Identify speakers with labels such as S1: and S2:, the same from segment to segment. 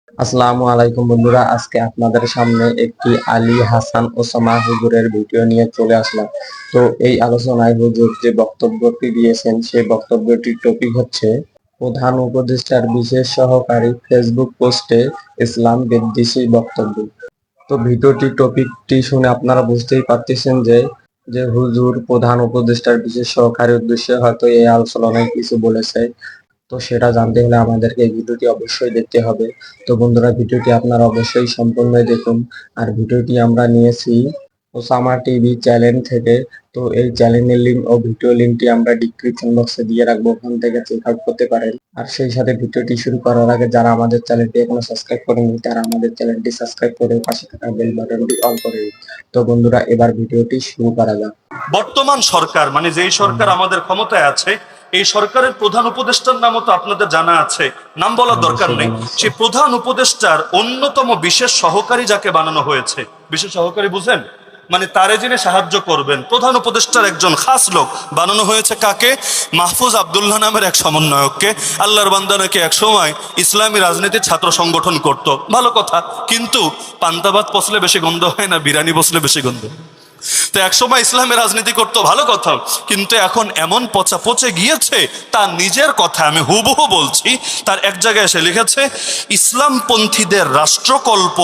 S1: আসসালামু আলাইকুম বন্ধুরা, আজকে আপনাদের সামনে একটি আলী হাসান ওসামা হুজুরের ভিডিও নিয়ে চলে আসলাম। তো এই আলোচনায় হুজুর যে বক্তব্যটি দিয়েছেন সেই বক্তব্যটির টপিক হচ্ছে প্রধান উপদেষ্টার বিশেষ সহকারী ফেসবুক পোস্টে ইসলাম বিদ্বেষী বক্তব্য। তো ভিডিওটি টপিকটি শুনে আপনারা বুঝতেই পারতেছেন যে যে হুজুর প্রধান উপদেষ্টার বিশেষ সহকারীর উদ্দেশ্যে হয়তো এই আলোচনায় কিছু বলেছে। তো সেটা জানতে হলে আমাদেরকে এই ভিডিওটি অবশ্যই দেখতে হবে। তো বন্ধুরা, ভিডিওটি আপনারা অবশ্যই সম্পূর্ণ দেখুন। আর ভিডিওটি আমরা নিয়েছি ওসামা টিভি চ্যানেল থেকে। তো এই চ্যানেলের লিঙ্ক ও ভিডিও লিঙ্কটি আমরা ডিসক্রিপশন বক্সে দিয়ে রাখবো, ওখান থেকে চেক আউট করতে পারেন। আর সেই সাথে ভিডিওটি শুরু করার আগে যারা আমাদের চ্যানেলটি এখনো সাবস্ক্রাইব করেনি তারা আমাদের চ্যানেলটি সাবস্ক্রাইব করে পাশে থাকা বেল বাটনটি অন করে দিন। তো বন্ধুরা, এবার ভিডিওটি শুরু করা যাক।
S2: বর্তমান সরকার মানে যেই সরকার আমাদের ক্ষমতায় আছে, এই সরকারের প্রধান উপদেষ্টার নামও তো আপনাদের জানা আছে, নাম বলার দরকার নেই। সেই প্রধান উপদেষ্টার অন্যতম বিশেষ সহকারী যাকে বানানো হয়েছে, বিশেষ সহকারী বুঝেন, মানে তারে যিনি সাহায্য করবেন, প্রধান উপদেষ্টার একজন খাস লোক বানানো হয়েছে কাকে? মাহফুজ আব্দুল্লাহ নামের এক সমন্বয়ককে। আল্লাহর বান্দা নাকি এক সময় ইসলামী রাজনীতির ছাত্র সংগঠন করত, ভালো কথা, কিন্তু পান্তাবাদ পচলে বেশি গন্ধ হয় না, বিরিয়ানি বসলে বেশি গন্ধ। তো একসময় ইসলামের রাজনীতি করতো, ভালো কথা, কিন্তু এখন এমন পচা পচে গিয়েছে, তার নিজের কথা আমি হুবহু বলছি। তার এক জায়গায় এসে লিখেছে, ইসলামপন্থীদের রাষ্ট্রকল্প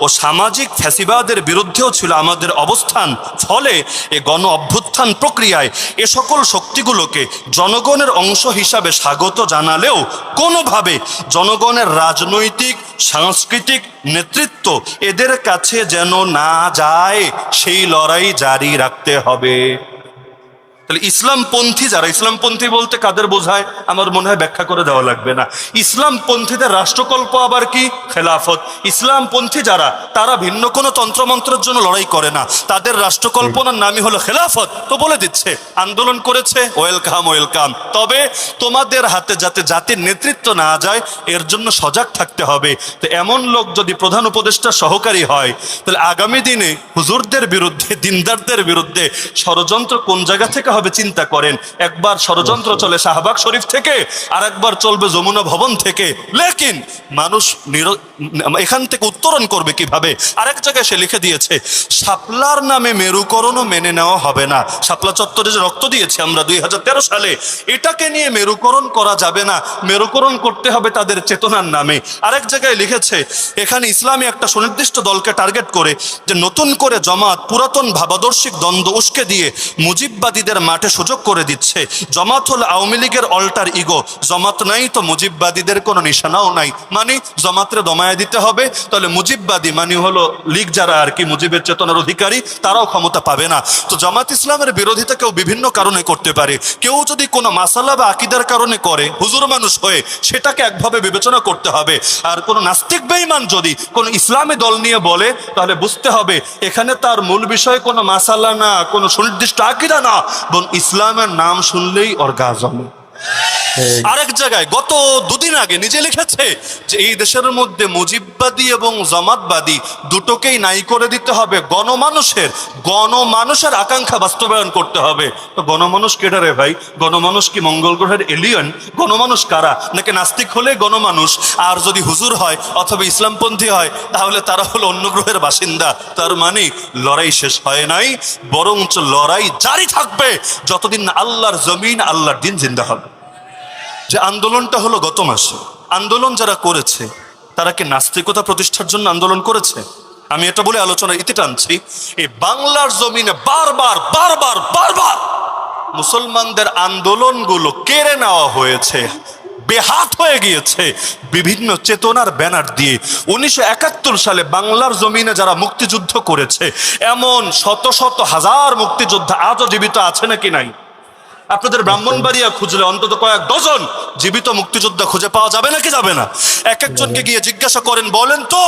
S2: ও সামাজিক ফ্যাসিবাদের বিরুদ্ধেও ছিল আমাদের অবস্থান। ফলে এ গণ অভ্যুত্থান প্রক্রিয়ায় এ সকল শক্তিগুলোকে জনগণের অংশ হিসাবে স্বাগত জানালেও কোনোভাবে জনগণের রাজনৈতিক সাংস্কৃতিক নেতৃত্ব এদের কাছে যেন না যায়, সেই লড়াই জারি রাখতে হবে। তাহলে ইসলামপন্থী যারা, ইসলামপন্থী বলতে কাদের বোঝায় আমার মনে হয় ব্যাখ্যা করে দেওয়া লাগবে না। ইসলামপন্থীদের রাষ্ট্রকল্প আবার কি? খেলাফত। ইসলামপন্থী যারা, তারা ভিন্ন কোনো তন্ত্রমন্ত্রের জন্য লড়াই করে না, তাদের রাষ্ট্রকল্পনার নামই হলো খেলাফত। তো বলে দিচ্ছে, আন্দোলন করেছে, ওয়েলকাম ওয়েলকাম, তবে তোমাদের হাতে যাতে জাতির নেতৃত্ব না যায় এর জন্য সজাগ থাকতে হবে। তো এমন লোক যদি প্রধান উপদেষ্টা সহকারী হয়, তাহলে আগামী দিনে হুজুরদের বিরুদ্ধে, দিনদারদের বিরুদ্ধে ষড়যন্ত্র কোন জায়গা থেকে হবে চিন্তা করেন। একবার ষড়যন্ত্র চলে শাহবাগ শরীফ থেকে, আর একবার চলবে যমুনা ভবন থেকে। লেকিন মানুষ এখান থেকে উত্তরণ করবে কিভাবে? আরেক জায়গায় সে লিখে দিয়েছে, শাপলার নামে মেরুকরণও মেনে নেওয়া হবে না। শাপলা চত্বরে যে রক্ত দিয়েছে আমরা 2013 সালে, এটাকে নিয়ে মেরুকরণ করা যাবে না, মেরুকরণ করতে হবে তাদের চেতনার নামে। আরেক জায়গায় লিখেছে, এখানে ইসলামী একটা সুনির্দিষ্ট দলকে টার্গেট করে যে নতুন করে জমাত পুরাতন ভাবাদর্শিক দ্বন্দ্ব উস্কে দিয়ে মুজিববাদীদের মাঠে সুযোগ করে দিচ্ছে। জমাত হল আওয়ামী লীগের অল্টার ইগো, জমাত নাই তো মুজিববাদীদের কোনো নিশানাও নাই। মানে জমাতরে দমায় দিতে হবে, তাহলে মুজিববাদী মানে হলো লীগ যারা আর কি মুজিবের চেতনার অধিকারী, তারাও ক্ষমতা পাবে না। তো জামাত ইসলামের বিরোধিতা কেউ বিভিন্ন কারণে করতে পারে। কেউ যদি কোনো মাসালা বা আকিদার কারণে করে, হুজুর মানুষ হয়ে, সেটাকে একভাবে বিবেচনা করতে হবে। আর কোনো নাস্তিক বেঈমান যদি কোনো ইসলামী দল নিয়ে বলে, তাহলে বুঝতে হবে এখানে তার মূল বিষয় কোনো মাসালা না, কোনো সুনির্দিষ্ট আকিদা না, বরং ইসলামের নাম শুনলেই অর্গাজম। আরেক জায়গায় গত দুদিন আগে নিজে লিখেছে যে এই দেশের মধ্যে মুজিববাদী এবং জামাতবাদী দুটোকেই নাই করে দিতে হবে, গণমানুষের আকাঙ্ক্ষা বাস্তবায়ন করতে হবে। তো গণমানুষ কেডা রে ভাই? গণমানুষ কি মঙ্গল গ্রহের এলিয়েন? গণমানুষ কারা? নাকি নাস্তিক হলে গণমানুষ, আর যদি হুজুর হয় অথবা ইসলামপন্থী হয় তাহলে তারা হলো অন্য গ্রহের বাসিন্দা? তার মানে লড়াই শেষ হয় নাই, বরঞ্চ লড়াই জারি থাকবে যতদিন না আল্লাহর জমিন, আল্লাহর দিন জিন্দা হবে। যে আন্দোলনটা হলো গত মাসে, আন্দোলন যারা করেছে তারা কি নাস্তিকতা প্রতিষ্ঠার জন্য আন্দোলন করেছে? আমি এটা বলে আলোচনার ইতি টানছি, এই বাংলার জমিনে বারবার বারবার বারবার মুসলমানদের আন্দোলনগুলো কেড়ে নেওয়া হয়েছে, বেহাত হয়ে গিয়েছে বিভিন্ন চেতনার ব্যানার দিয়ে। 1971 সালে বাংলার জমিনে যারা মুক্তিযুদ্ধ করেছে, এমন শত শত হাজার মুক্তিযোদ্ধা আজও জীবিত আছে নাকি নাই? আপনাদের ব্রাহ্মণবাড়িয়া খুঁজলে অন্তত কয়েক ডজন জীবিত মুক্তিযোদ্ধা খুঁজে পাওয়া যাবে নাকি যাবে না? এক একজনকে গিয়ে জিজ্ঞাসা করেন, বলেন তো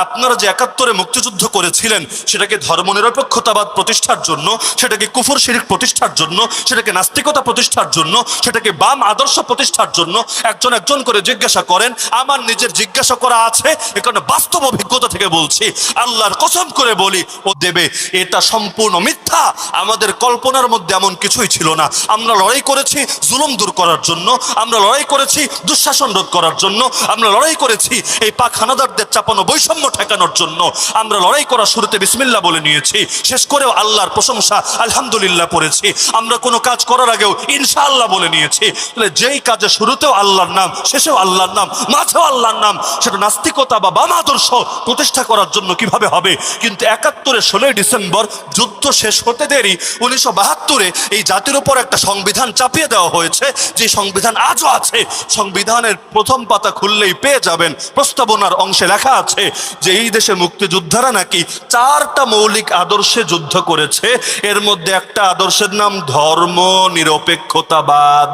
S2: আপনারা যে 71-এ মুক্তিযুদ্ধ করেছিলেন, সেটাকে ধর্মনিরপেক্ষতাবাদ প্রতিষ্ঠার জন্য, সেটাকে কুফর শিরক প্রতিষ্ঠার জন্য, সেটাকে নাস্তিকতা প্রতিষ্ঠার জন্য, সেটাকে বাম আদর্শ প্রতিষ্ঠার জন্য একজন একজন করে জিজ্ঞাসা করেন। আমার নিজের জিজ্ঞাসা করা আছে, এখানে বাস্তব অভিজ্ঞতা থেকে বলছি, আল্লাহর কসম করে বলি ও দেবে, এটা সম্পূর্ণ মিথ্যা। আমাদের কল্পনার মধ্যে এমন কিছুই ছিল না। আমরা লড়াই করেছি জুলুম দূর করার জন্য, আমরা লড়াই করেছি দুঃশাসন রোধ করার জন্য, আমরা লড়াই করেছি এই পাক হানাদারদের চাপানো বৈষম্য ঠেকানোর জন্য। আমরা লড়াই করার শুরুতে বিসমিল্লাহ বলে নিয়েছি, শেষ করেও আল্লাহর প্রশংসা আলহামদুলিল্লাহ পড়েছি। আমরা কোনো কাজ করার আগেও ইনশাআল্লাহ বলে নিয়েছি। তাহলে যেই কাজে শুরুতেও আল্লাহর নাম, শেষেও আল্লাহর নাম, মাঝেও আল্লাহর নাম, সেটা নাস্তিকতা বা বাম আদর্শ প্রতিষ্ঠা করার জন্য কিভাবে হবে? কিন্তু ৭১-এর ১৬ই ডিসেম্বর যুদ্ধ শেষ হতে দেরি ১৯৭২-এ এই জাতির উপর একটা সংবিধান চাপিয়ে দেওয়া হয়েছে, যে সংবিধান আজও আছে। সংবিধানের প্রথম পাতা খুললেই পেয়ে যাবেন প্রস্তাবনার অংশে লেখা আছে যে এই দেশে মুক্তিযোদ্ধারা নাকি ৪টা মৌলিক আদর্শে যুদ্ধ করেছে। এর মধ্যে একটা আদর্শের নাম ধর্ম নিরপেক্ষতাবাদ।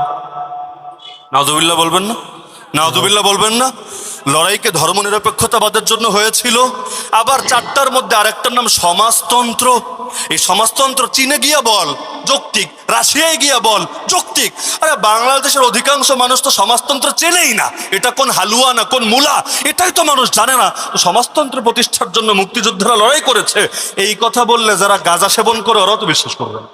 S2: নাউজুবিল্লাহ বলবেন না? নাউজুবিল্লাহ বলবেন না? লড়াইকে ধর্ম নিরপেক্ষতাবাদের জন্য হয়েছিল। আবার ৪টার মধ্যে আরেকটার নাম সমাজতন্ত্র। এই সমাজতন্ত্র চীনে গিয়া বল যৌক্তিক, রাশিয়ায় গিয়া বল যৌক্তিক। আরে বাংলাদেশের অধিকাংশ মানুষ তো সমাজতন্ত্র চেনেই না, এটা কোন হালুয়া না কোন মূলা এটাই তো মানুষ জানে না। সমাজতন্ত্র প্রতিষ্ঠার জন্য মুক্তিযোদ্ধারা লড়াই করেছে, এই কথা বললে যারা গাঁজা সেবন করে ওরাও তো বিশ্বাস করবে না।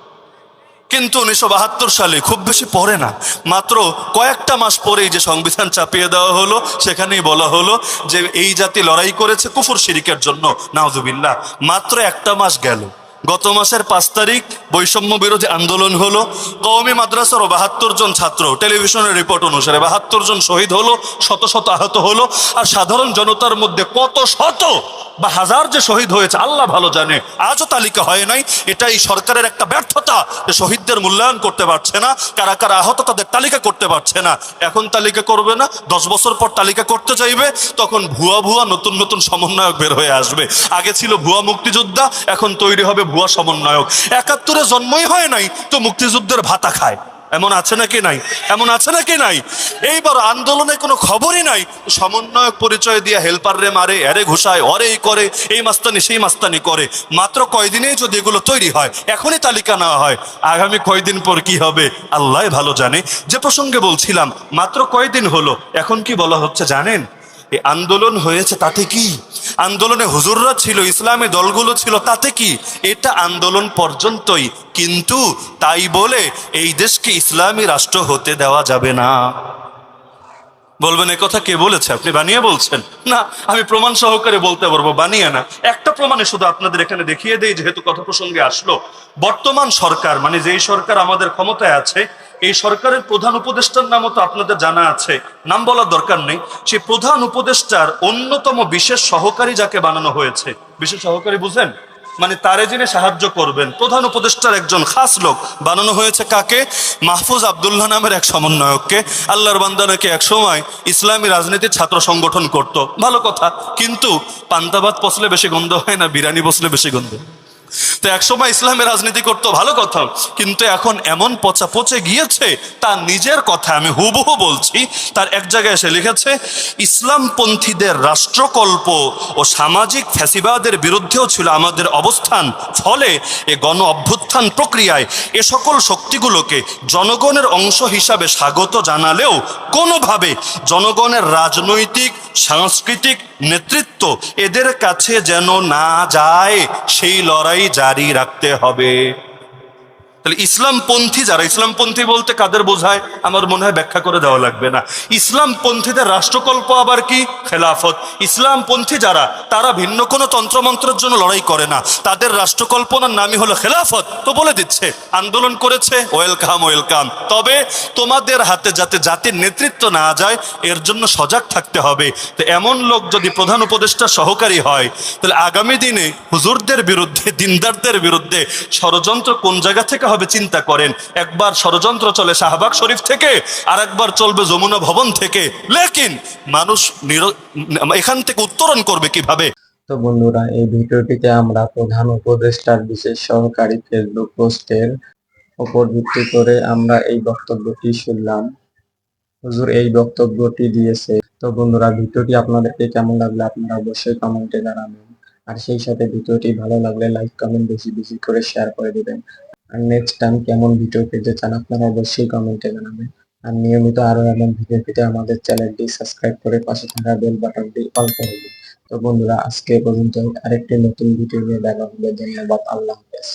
S2: কিন্তু ১৯৭২ সালে, খুব বেশি পরে না, মাত্র কয়েকটা মাস পরেই যে সংবিধান চাপিয়ে দেওয়া হলো, সেখানেই বলা হলো যে এই জাতি লড়াই করেছে কুফর শিরিকের জন্য। নাউজুবিল্লাহ। মাত্র একটা মাস গেল, গত মাসের ৫ তারিখ বৈষম্য বিরোধী আন্দোলন হলো। কওমি মাদ্রাসারও ৭২ জন ছাত্র, টেলিভিশনের রিপোর্ট অনুসারে ৭২ জন শহীদ হলো, শত শত আহত হলো। আর সাধারণ জনতার মধ্যে কত শত বা হাজার যে শহীদ হয়েছে আল্লাহ ভালো জানে, আজও তালিকা হয় নাই। এটাই সরকারের একটা ব্যর্থতা যে শহীদদের মূল্যায়ন করতে পারছে না, কারা কারা আহত তাদের তালিকা করতে পারছে না। এখন তালিকা করবে না, ১০ বছর পর তালিকা করতে চাইবে, তখন ভুয়া ভুয়া নতুন নতুন সমন্বয়ক বের হয়ে আসবে। আগে ছিল ভুয়া মুক্তিযোদ্ধা, এখন তৈরি হবে ভুয়া সমন্বয়ক। ৭১-এ জন্মই হয় নাই তো মুক্তিযুদ্ধের ভাতা খায়, এমন আছে নাকি নাই? এমন আছে নাকি নাই? এইবার আন্দোলনে কোনো খবরই নাই, সমন্বয়ক পরিচয় দিয়ে হেল্পার রে মারে, এরে ঘুষায়, অরেই করে, এই মাস্তানি সেই মাস্তানি করে। মাত্র কয়দিনেই যদি এগুলো তৈরি হয়, এখনই তালিকা নেওয়া হয়, আগামী কয়দিন পর কি হবে আল্লাহ ভালো জানে। যে প্রসঙ্গে বলছিলাম, মাত্র কয়দিন হলো, এখন কি বলা হচ্ছে জানেন? এই আন্দোলন হয়েছে তাতে কি? আন্দোলনে হুজুররা ছিল, ইসলামী দলগুলো ছিল, তাতে কি? এটা আন্দোলন পর্যন্তই। কিন্তু তাই বলে এই দেশকে ইসলামী রাষ্ট্র হতে দেওয়া যাবে না। বলবেন এ কথা কে বলেছে? আপনি বানিয়ে বলছেন? না, আমি প্রমাণ সহকারে বলতে পারবো, বানিয়ে না। একটা প্রমাণে শুধু আপনাদের এখানে দেখিয়ে দেই, যেহেতু কথা প্রসঙ্গে আসলো। বর্তমান সরকার, মানে যেই সরকার আমাদের ক্ষমতায় আছে, এই সরকারের প্রধান উপদেষ্টার নামও তো আপনাদের জানা আছে, নাম বলার দরকার নেই। সেই প্রধান উপদেষ্টার অন্যতম বিশেষ সহকারী যাকে বানানো হয়েছে, বিশেষ সহকারী বুঝেন, মানে তারে যিনি সাহায্য করবেন, প্রধান উপদেষ্টার একজন খাস লোক বানানো হয়েছে কাকে? মাহফুজ আব্দুল্লাহ নামের এক সমন্বয়ককে। আল্লাহর বান্দা নাকি এক সময় ইসলামী রাজনীতির ছাত্র সংগঠন করত, ভালো কথা, কিন্তু পান্তাভাত পচলে বেশি গন্ধ হয় না, বিরিয়ানি বসলে বেশি গন্ধ। তো একসময় ইসলামের রাজনীতি করতো, ভালো কথা, কিন্তু এখন এমন পচা পচে গিয়েছে, তার নিজের কথা আমি হুবহু বলছি। তার এক জায়গায় এসে লিখেছে, ইসলামপন্থীদের রাষ্ট্রকল্প ও সামাজিক ফ্যাসিবাদের বিরুদ্ধেও ছিল আমাদের অবস্থান। ফলে এ গণ অভ্যুত্থান প্রক্রিয়ায় এ সকল শক্তিগুলোকে জনগণের অংশ হিসাবে স্বাগত জানালেও কোনোভাবে জনগণের রাজনৈতিক সাংস্কৃতিক নেতৃত্ব এদের কাছে যেন না যায়, সেই লড়াই জারি রাখতে হবে। তাহলে ইসলামপন্থী যারা, ইসলামপন্থী বলতে কাদের বোঝায় আমার মনে হয় ব্যাখ্যা করে দেওয়া লাগবে না। ইসলামপন্থীদের রাষ্ট্রকল্প আবার কি? খেলাফত। ইসলামপন্থী যারা, তারা ভিন্ন কোনো তন্ত্রমন্ত্রের জন্য লড়াই করে না, তাদের রাষ্ট্রকল্পনার নামই হলো খেলাফত। তো বলে দিচ্ছে আন্দোলন করেছে, ওয়েলকাম ওয়েলকাম, তবে তোমাদের হাতে যাতে জাতির নেতৃত্ব না যায় এর জন্য সজাগ থাকতে হবে। তো এমন লোক যদি প্রধান উপদেষ্টা সহকারী হয়, তাহলে আগামী দিনে হুজুরদের বিরুদ্ধে, দিনদারদের বিরুদ্ধে ষড়যন্ত্র কোন জায়গা থেকে হবে চিন্তা করেন। একবার ষড়যন্ত্র চলে শাহবাগ শরীফ থেকে, আর একবার চলবে যমুনা ভবন থেকে। লেকিন মানুষ এখান থেকে উত্তরণ করবে কিভাবে?
S1: তো বন্ধুরা, এই ভিডিওটিতে আমরা প্রধান উপদেষ্টার বিশেষ সহকারী ফেসবুক পোস্টের উপর ভিত্তি করে আমরা এই বক্তব্যটি শুনলাম। হুজুর এই বক্তব্যটি দিয়েছে। তো বন্ধুরা, ভিডিওটি আপনাদেরকে কেমন লাগলো আপনারা অবশ্যই কমেন্টে জানাবেন। আর সেই সাথে ভিডিওটি ভালো লাগলে লাইক কমেন্ট বেশি বেশি করে শেয়ার করে দিবেন। আর নেক্সট টাইম কেমন ভিডিও পেতে চান আপনারা অবশ্যই কমেন্টে জানাবেন। আর নিয়মিত আরো এমন ভিডিও পেতে আমাদের চ্যানেলটি সাবস্ক্রাইব করে পাশে থাকা বেল বাটনটি অল করে দিন। তো বন্ধুরা, আজকে পর্যন্ত আরেকটি নতুন ভিডিও নিয়ে দেখা হবে। ধন্যবাদ, আল্লাহ হাফেজ।